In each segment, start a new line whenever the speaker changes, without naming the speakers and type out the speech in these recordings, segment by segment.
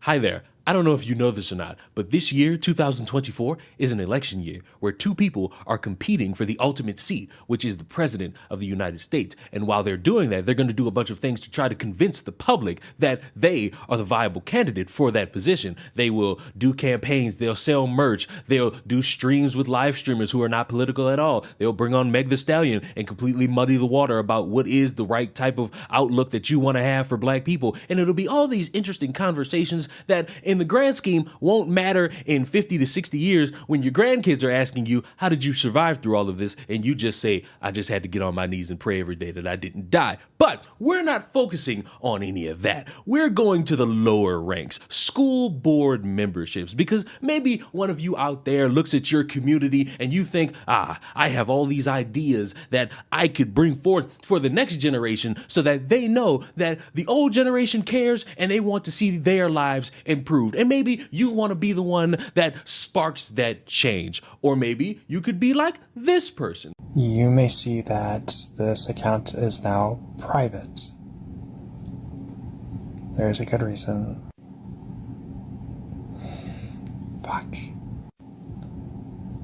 Hi there. I don't know if you know this or not, but this year, 2024, is an election year where two people are competing for the ultimate seat, which is the president of the United States. And while they're doing that, they're going to do a bunch of things to try to convince the public that they are the viable candidate for that position. They will do campaigns, they'll sell merch, they'll do streams with live streamers who are not political at all. They'll bring on Meg the Stallion and completely muddy the water about what is the right type of outlook that you want to have for black people. And it'll be all these interesting conversations that in the grand scheme won't matter in 50 to 60 years when your grandkids are asking you, how did you survive through all of this? And you just say, I just had to get on my knees and pray every day that I didn't die. But we're not focusing on any of that. We're going to the lower ranks, school board memberships, because maybe one of you out there looks at your community and you think, I have all these ideas that I could bring forth for the next generation so that they know that the old generation cares and they want to see their lives improved. And maybe you want to be the one that sparks that change. Or maybe you could be like this person.
You may see that this account is now private. There's a good reason. Fuck.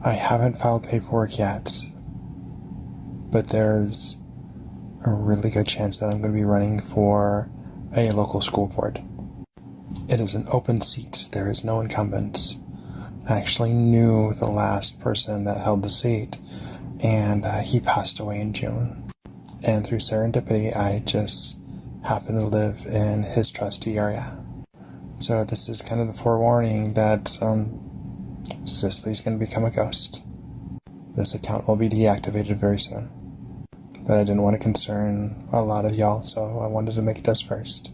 I haven't filed paperwork yet, but there's a really good chance that I'm going to be running for a local school board. It is an open seat. There is no incumbent. I actually knew the last person that held the seat, and he passed away in June. And through serendipity, I just happened to live in his trustee area. So this is kind of the forewarning that Cicely's going to become a ghost. This account will be deactivated very soon. But I didn't want to concern a lot of y'all, so I wanted to make this first.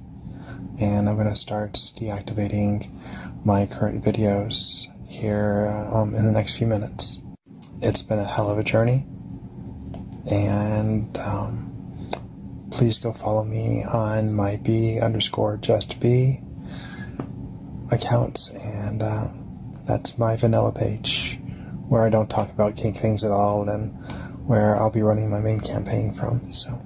And I'm going to start deactivating my current videos here in the next few minutes. It's been a hell of a journey, and please go follow me on my B_justB account, and that's my vanilla page where I don't talk about kink things at all, and where I'll be running my main campaign from. So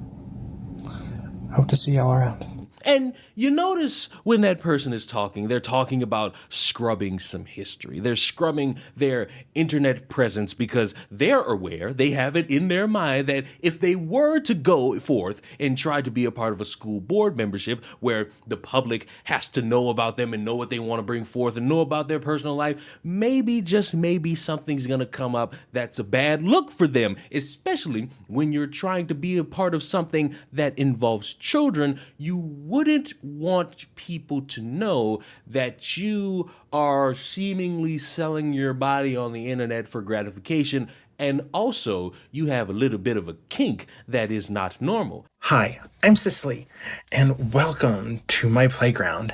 I hope to see y'all around.
And you notice when that person is talking, they're talking about scrubbing some history. They're scrubbing their internet presence because they're aware, they have it in their mind that if they were to go forth and try to be a part of a school board membership where the public has to know about them and know what they want to bring forth and know about their personal life, maybe, just maybe, something's going to come up that's a bad look for them, especially when you're trying to be a part of something that involves children. You wouldn't want people to know that you are seemingly selling your body on the internet for gratification, and also you have a little bit of a kink that is not normal.
Hi, I'm Cicely, and welcome to my playground.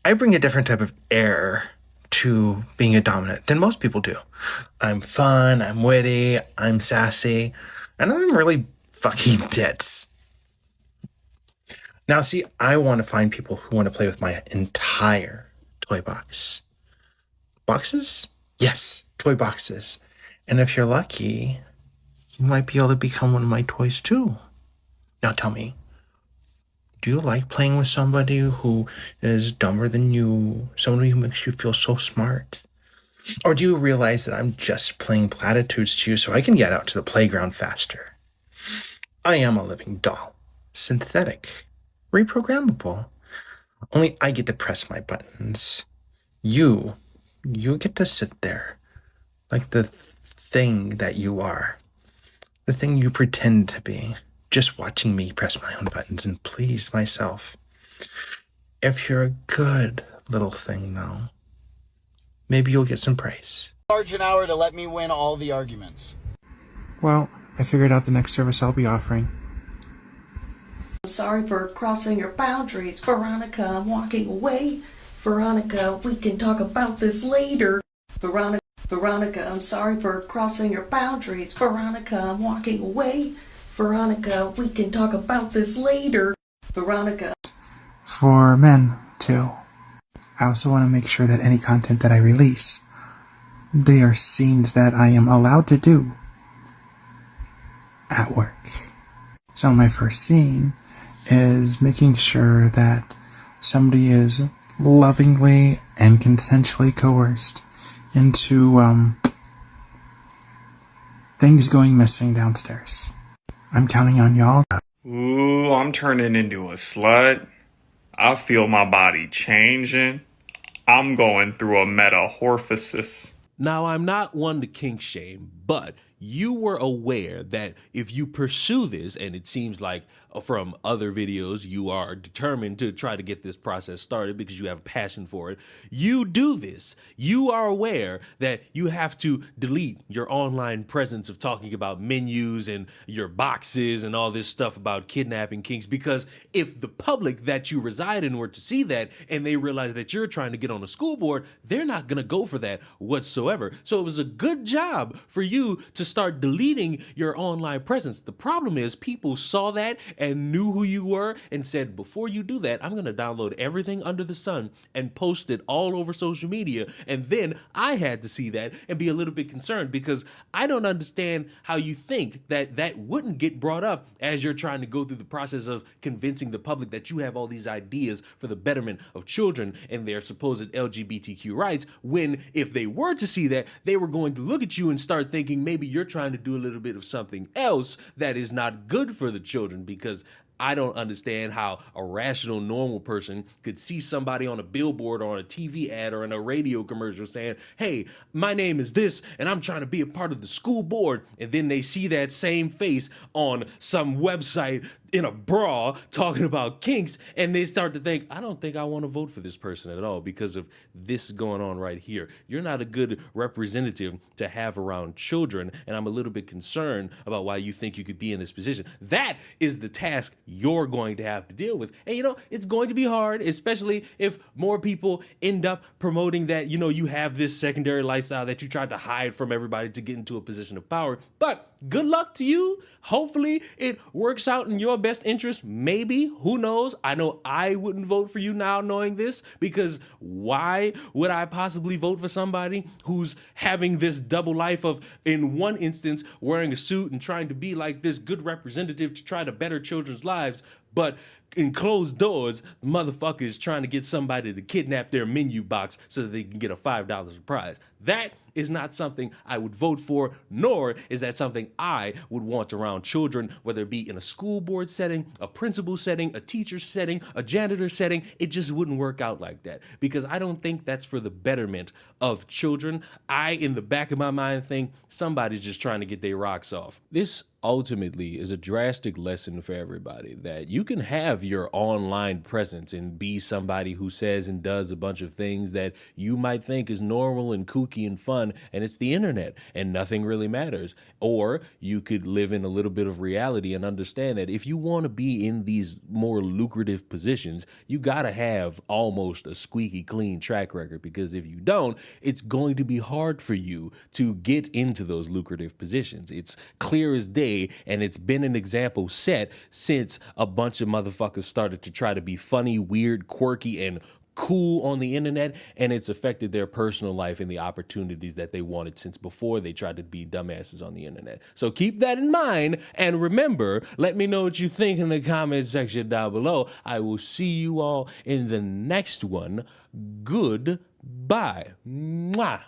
I bring a different type of air to being a dominant than most people do. I'm fun, I'm witty, I'm sassy, and I'm really fucking ditz. Now, see, I want to find people who want to play with my entire toy box. Boxes? Yes, toy boxes. And if you're lucky, you might be able to become one of my toys too. Now tell me, do you like playing with somebody who is dumber than you? Somebody who makes you feel so smart? Or do you realize that I'm just playing platitudes to you so I can get out to the playground faster? I am a living doll. Synthetic. Reprogrammable. Only I get to press my buttons. You get to sit there like the thing that you are. The thing you pretend to be. Just watching me press my own buttons and please myself. If you're a good little thing, though, maybe you'll get some praise.
Charge an hour to let me win all the arguments.
Well, I figured out the next service I'll be offering.
I'm sorry for crossing your boundaries, Veronica. I'm walking away. Veronica, we can talk about this later. Veronica, I'm sorry for crossing your boundaries. Veronica, I'm walking away. Veronica, we can talk about this later. Veronica.
For men, too. I also want to make sure that any content that I release, they are scenes that I am allowed to do at work. So my first scene is making sure that somebody is
lovingly and consensually coerced into things going missing downstairs. I'm counting on y'all.
Ooh, I'm turning into a slut. I feel my body changing. I'm going through a metamorphosis.
Now, I'm not one to kink shame, but you were aware that if you pursue this, and it seems like from other videos you are determined to try to get this process started because you have a passion for it, you do this. You are aware that you have to delete your online presence of talking about menus and your boxes and all this stuff about kidnapping kinks, because if the public that you reside in were to see that and they realize that you're trying to get on a school board, they're not going to go for that whatsoever. So it was a good job for you to start deleting your online presence. The problem is people saw that and knew who you were and said, before you do that, I'm going to download everything under the sun and post it all over social media. And then I had to see that and be a little bit concerned, because I don't understand how you think that that wouldn't get brought up as you're trying to go through the process of convincing the public that you have all these ideas for the betterment of children and their supposed LGBTQ rights, when if they were to see that, they were going to look at you and start thinking maybe you're trying to do a little bit of something else that is not good for the children. Because I don't understand how a rational, normal person could see somebody on a billboard or on a TV ad or in a radio commercial saying, hey, my name is this and I'm trying to be a part of the school board. And then they see that same face on some website in a bra talking about kinks, and they start to think, I don't think I want to vote for this person at all because of this going on right here. You're not a good representative to have around children, and I'm a little bit concerned about why you think you could be in this position. That is the task you're going to have to deal with. And it's going to be hard, especially if more people end up promoting that, you have this secondary lifestyle that you tried to hide from everybody to get into a position of power. But good luck to you. Hopefully it works out in your best interest. Maybe, who knows? I know I wouldn't vote for you now knowing this, because why would I possibly vote for somebody who's having this double life of, in one instance, wearing a suit and trying to be like this good representative to try to better children's lives, but in closed doors, the motherfucker is trying to get somebody to kidnap their menu box so that they can get a $5 prize. That is not something I would vote for, nor is that something I would want around children, whether it be in a school board setting, a principal setting, a teacher setting, a janitor setting. It just wouldn't work out like that, because I don't think that's for the betterment of children. I, in the back of my mind, think somebody's just trying to get their rocks off. This ultimately is a drastic lesson for everybody, that you can have your online presence and be somebody who says and does a bunch of things that you might think is normal and kooky and fun, and it's the internet and nothing really matters. Or you could live in a little bit of reality and understand that if you want to be in these more lucrative positions, you gotta have almost a squeaky clean track record, because if you don't, it's going to be hard for you to get into those lucrative positions. It's clear as day, and it's been an example set since a bunch of motherfuckers started to try to be funny, weird, quirky, and cool on the internet, and it's affected their personal life and the opportunities that they wanted since before they tried to be dumbasses on the internet. So keep that in mind, and remember, let me know what you think in the comment section down below. I will see you all in the next one. Goodbye. Mwah.